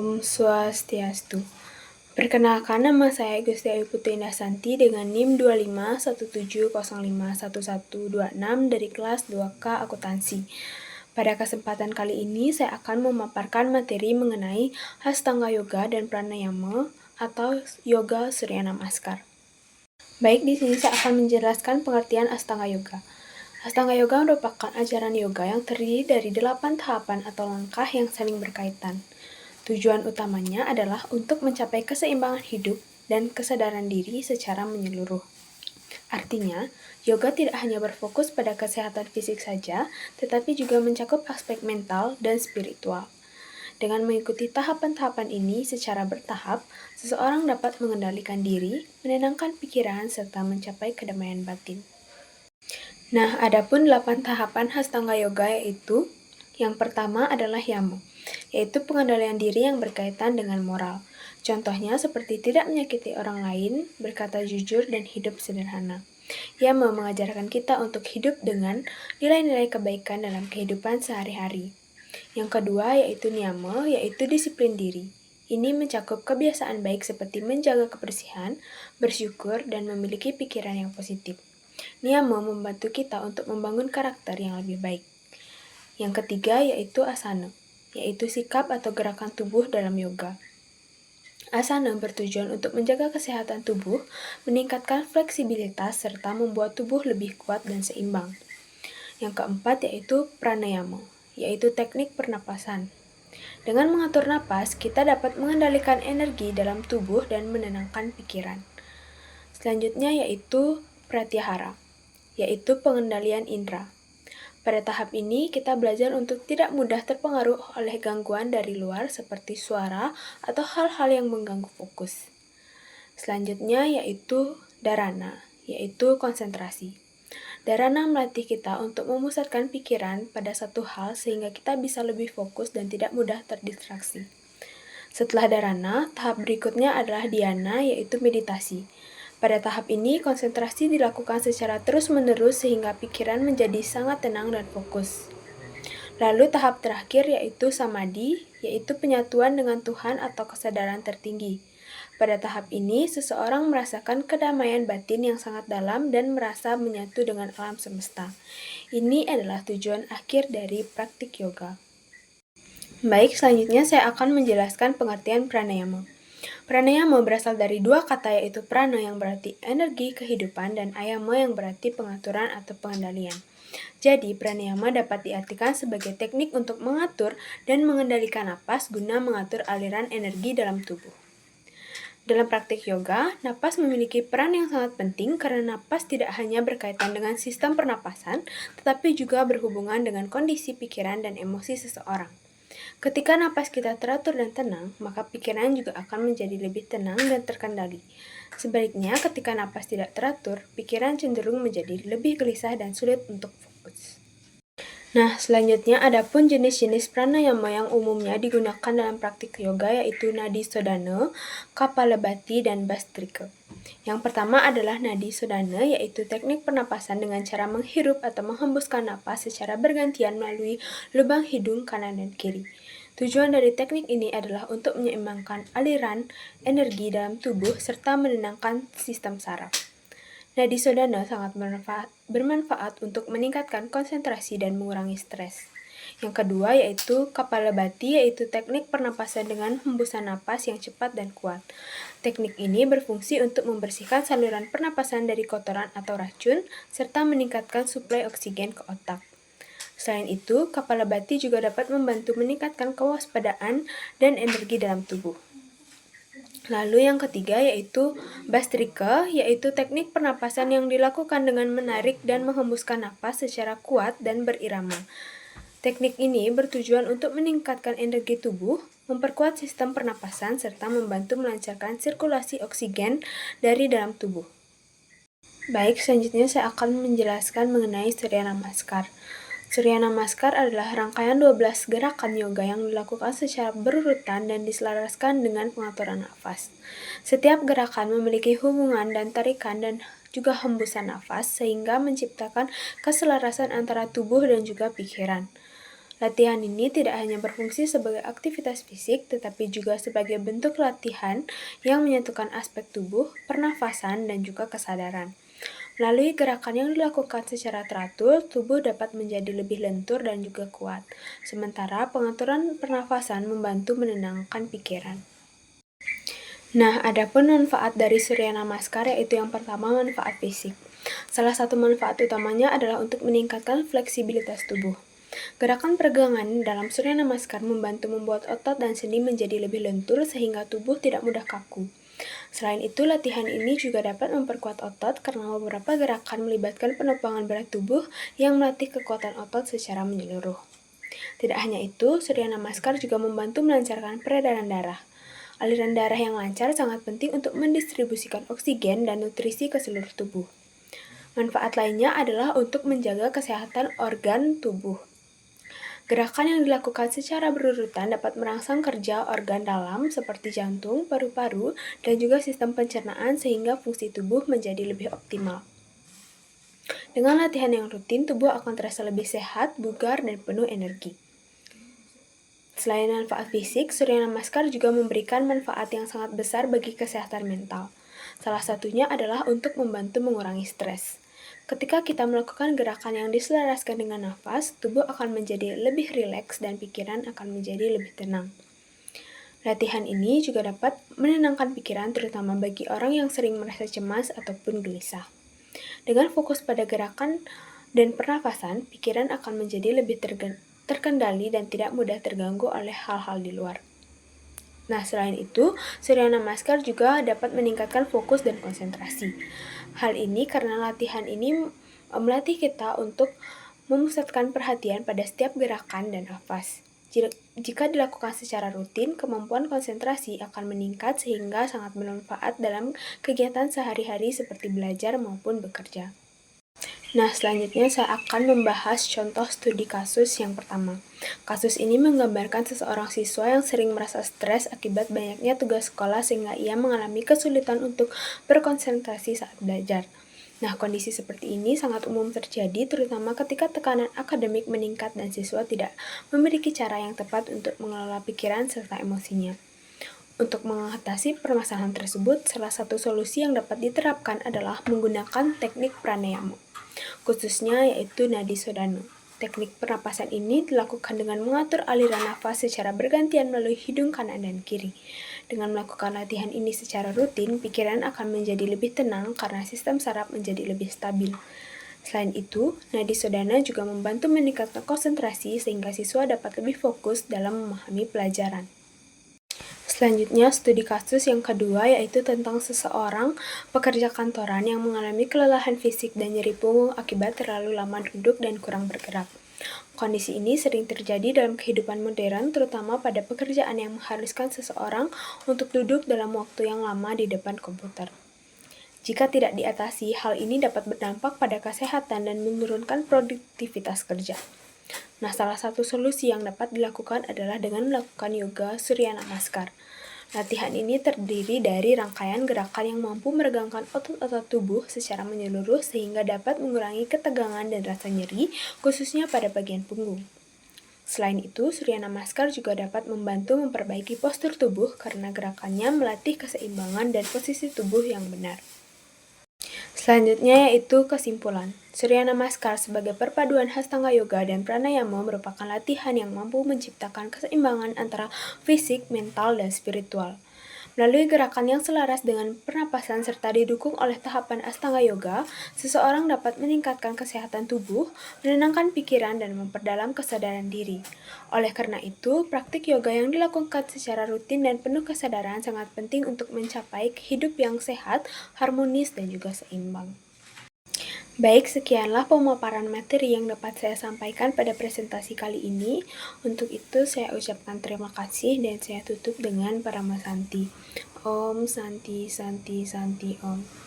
Om Swastiastu. Perkenalkan, nama saya Gusti Ayu Putri Indasanti dengan NIM 2517051126 dari kelas 2K Akuntansi. Pada kesempatan kali ini, saya akan memaparkan materi mengenai Astanga Yoga dan Pranayama atau Yoga Surya Namaskar. Baik, di sini saya akan menjelaskan pengertian Astanga Yoga. Astanga Yoga merupakan ajaran yoga yang terdiri dari 8 tahapan atau langkah yang saling berkaitan. Tujuan utamanya adalah untuk mencapai keseimbangan hidup dan kesadaran diri secara menyeluruh. Artinya, yoga tidak hanya berfokus pada kesehatan fisik saja, tetapi juga mencakup aspek mental dan spiritual. Dengan mengikuti tahapan-tahapan ini secara bertahap, seseorang dapat mengendalikan diri, menenangkan pikiran, serta mencapai kedamaian batin. Nah, adapun 8 tahapan Astanga Yoga yaitu, yang pertama adalah yama, yaitu pengendalian diri yang berkaitan dengan moral. Contohnya seperti tidak menyakiti orang lain, berkata jujur, dan hidup sederhana. Yama mengajarkan kita untuk hidup dengan nilai-nilai kebaikan dalam kehidupan sehari-hari. Yang kedua yaitu niyama, yaitu disiplin diri. Ini mencakup kebiasaan baik seperti menjaga kebersihan, bersyukur, dan memiliki pikiran yang positif. Niyama membantu kita untuk membangun karakter yang lebih baik. Yang ketiga yaitu asana, yaitu sikap atau gerakan tubuh dalam yoga. Asana bertujuan untuk menjaga kesehatan tubuh, meningkatkan fleksibilitas, serta membuat tubuh lebih kuat dan seimbang. Yang keempat yaitu pranayama, yaitu teknik pernapasan. Dengan mengatur napas, kita dapat mengendalikan energi dalam tubuh dan menenangkan pikiran. Selanjutnya yaitu pratyahara, yaitu pengendalian indera. Pada tahap ini, kita belajar untuk tidak mudah terpengaruh oleh gangguan dari luar seperti suara atau hal-hal yang mengganggu fokus. Selanjutnya yaitu dharana, yaitu konsentrasi. Dharana melatih kita untuk memusatkan pikiran pada satu hal sehingga kita bisa lebih fokus dan tidak mudah terdistraksi. Setelah dharana, tahap berikutnya adalah dhyana, yaitu meditasi. Pada tahap ini, konsentrasi dilakukan secara terus-menerus sehingga pikiran menjadi sangat tenang dan fokus. Lalu tahap terakhir yaitu samadhi, yaitu penyatuan dengan Tuhan atau kesadaran tertinggi. Pada tahap ini, seseorang merasakan kedamaian batin yang sangat dalam dan merasa menyatu dengan alam semesta. Ini adalah tujuan akhir dari praktik yoga. Baik, selanjutnya saya akan menjelaskan pengertian pranayama. Pranayama berasal dari dua kata yaitu prana yang berarti energi kehidupan dan ayama yang berarti pengaturan atau pengendalian. Jadi, pranayama dapat diartikan sebagai teknik untuk mengatur dan mengendalikan napas guna mengatur aliran energi dalam tubuh. Dalam praktik yoga, napas memiliki peran yang sangat penting karena napas tidak hanya berkaitan dengan sistem pernapasan, tetapi juga berhubungan dengan kondisi pikiran dan emosi seseorang. Ketika napas kita teratur dan tenang, maka pikiran juga akan menjadi lebih tenang dan terkendali. Sebaliknya, ketika napas tidak teratur, pikiran cenderung menjadi lebih gelisah dan sulit untuk fokus. Nah, selanjutnya adapun jenis-jenis pranayama yang umumnya digunakan dalam praktik yoga yaitu Nadi Sodhana, Kapalabhati, dan Bhastrika. Yang pertama adalah Nadi Sodhana, yaitu teknik pernapasan dengan cara menghirup atau menghembuskan napas secara bergantian melalui lubang hidung kanan dan kiri. Tujuan dari teknik ini adalah untuk menyeimbangkan aliran energi dalam tubuh serta menenangkan sistem saraf. Nadi Sodhana sangat bermanfaat untuk meningkatkan konsentrasi dan mengurangi stres. Yang kedua yaitu Kapalabhati, yaitu teknik pernapasan dengan hembusan napas yang cepat dan kuat. Teknik ini berfungsi untuk membersihkan saluran pernapasan dari kotoran atau racun, serta meningkatkan suplai oksigen ke otak. Selain itu, Kapalabhati juga dapat membantu meningkatkan kewaspadaan dan energi dalam tubuh. Lalu yang ketiga yaitu Bhastrika, yaitu teknik pernapasan yang dilakukan dengan menarik dan menghembuskan napas secara kuat dan berirama. Teknik ini bertujuan untuk meningkatkan energi tubuh, memperkuat sistem pernapasan, serta membantu melancarkan sirkulasi oksigen dari dalam tubuh. Baik, selanjutnya saya akan menjelaskan mengenai Surya Namaskar. Surya Namaskar adalah rangkaian 12 gerakan yoga yang dilakukan secara berurutan dan diselaraskan dengan pengaturan nafas. Setiap gerakan memiliki hubungan dan tarikan dan juga hembusan nafas sehingga menciptakan keselarasan antara tubuh dan juga pikiran. Latihan ini tidak hanya berfungsi sebagai aktivitas fisik, tetapi juga sebagai bentuk latihan yang menyatukan aspek tubuh, pernafasan, dan juga kesadaran. Melalui gerakan yang dilakukan secara teratur, tubuh dapat menjadi lebih lentur dan juga kuat. Sementara pengaturan pernafasan membantu menenangkan pikiran. Nah, adapun manfaat dari Surya Namaskar yaitu yang pertama manfaat fisik. Salah satu manfaat utamanya adalah untuk meningkatkan fleksibilitas tubuh. Gerakan peregangan dalam Surya Namaskar membantu membuat otot dan sendi menjadi lebih lentur sehingga tubuh tidak mudah kaku. Selain itu, latihan ini juga dapat memperkuat otot karena beberapa gerakan melibatkan penopangkan berat tubuh yang melatih kekuatan otot secara menyeluruh. Tidak hanya itu, Surya Namaskar juga membantu melancarkan peredaran darah. Aliran darah yang lancar sangat penting untuk mendistribusikan oksigen dan nutrisi ke seluruh tubuh. Manfaat lainnya adalah untuk menjaga kesehatan organ tubuh. Gerakan yang dilakukan secara berurutan dapat merangsang kerja organ dalam seperti jantung, paru-paru, dan juga sistem pencernaan sehingga fungsi tubuh menjadi lebih optimal. Dengan latihan yang rutin, tubuh akan terasa lebih sehat, bugar, dan penuh energi. Selain manfaat fisik, Surya Namaskar juga memberikan manfaat yang sangat besar bagi kesehatan mental. Salah satunya adalah untuk membantu mengurangi stres. Ketika kita melakukan gerakan yang diselaraskan dengan nafas, tubuh akan menjadi lebih rileks dan pikiran akan menjadi lebih tenang. Latihan ini juga dapat menenangkan pikiran terutama bagi orang yang sering merasa cemas ataupun gelisah. Dengan fokus pada gerakan dan pernafasan, pikiran akan menjadi lebih terkendali dan tidak mudah terganggu oleh hal-hal di luar. Nah, selain itu, Surya Namaskar juga dapat meningkatkan fokus dan konsentrasi. Hal ini karena latihan ini melatih kita untuk memusatkan perhatian pada setiap gerakan dan nafas. Jika dilakukan secara rutin, kemampuan konsentrasi akan meningkat sehingga sangat bermanfaat dalam kegiatan sehari-hari seperti belajar maupun bekerja. Nah, selanjutnya saya akan membahas contoh studi kasus yang pertama. Kasus ini menggambarkan seseorang siswa yang sering merasa stres akibat banyaknya tugas sekolah sehingga ia mengalami kesulitan untuk berkonsentrasi saat belajar. Nah, kondisi seperti ini sangat umum terjadi terutama ketika tekanan akademik meningkat dan siswa tidak memiliki cara yang tepat untuk mengelola pikiran serta emosinya. Untuk mengatasi permasalahan tersebut, salah satu solusi yang dapat diterapkan adalah menggunakan teknik pranayama, khususnya yaitu Nadi Sodhana. Teknik pernapasan ini dilakukan dengan mengatur aliran nafas secara bergantian melalui hidung kanan dan kiri. Dengan melakukan latihan ini secara rutin, pikiran akan menjadi lebih tenang karena sistem saraf menjadi lebih stabil. Selain itu, Nadi Sodhana juga membantu meningkatkan konsentrasi sehingga siswa dapat lebih fokus dalam memahami pelajaran. Selanjutnya, studi kasus yang kedua yaitu tentang seseorang pekerja kantoran yang mengalami kelelahan fisik dan nyeri punggung akibat terlalu lama duduk dan kurang bergerak. Kondisi ini sering terjadi dalam kehidupan modern, terutama pada pekerjaan yang mengharuskan seseorang untuk duduk dalam waktu yang lama di depan komputer. Jika tidak diatasi, hal ini dapat berdampak pada kesehatan dan menurunkan produktivitas kerja. Nah, salah satu solusi yang dapat dilakukan adalah dengan melakukan yoga Surya Namaskar. Latihan ini terdiri dari rangkaian gerakan yang mampu meregangkan otot-otot tubuh secara menyeluruh sehingga dapat mengurangi ketegangan dan rasa nyeri, khususnya pada bagian punggung. Selain itu, Surya Namaskar juga dapat membantu memperbaiki postur tubuh karena gerakannya melatih keseimbangan dan posisi tubuh yang benar. Selanjutnya yaitu kesimpulan. Surya Namaskar sebagai perpaduan Hastanga Yoga dan Pranayama merupakan latihan yang mampu menciptakan keseimbangan antara fisik, mental, dan spiritual. Melalui gerakan yang selaras dengan pernapasan serta didukung oleh tahapan Astanga Yoga, seseorang dapat meningkatkan kesehatan tubuh, menenangkan pikiran, dan memperdalam kesadaran diri. Oleh karena itu, praktik yoga yang dilakukan secara rutin dan penuh kesadaran sangat penting untuk mencapai hidup yang sehat, harmonis, dan juga seimbang. Baik, sekianlah pemaparan materi yang dapat saya sampaikan pada presentasi kali ini. Untuk itu, saya ucapkan terima kasih dan saya tutup dengan Paramasanti. Om Santi Santi Santi Om.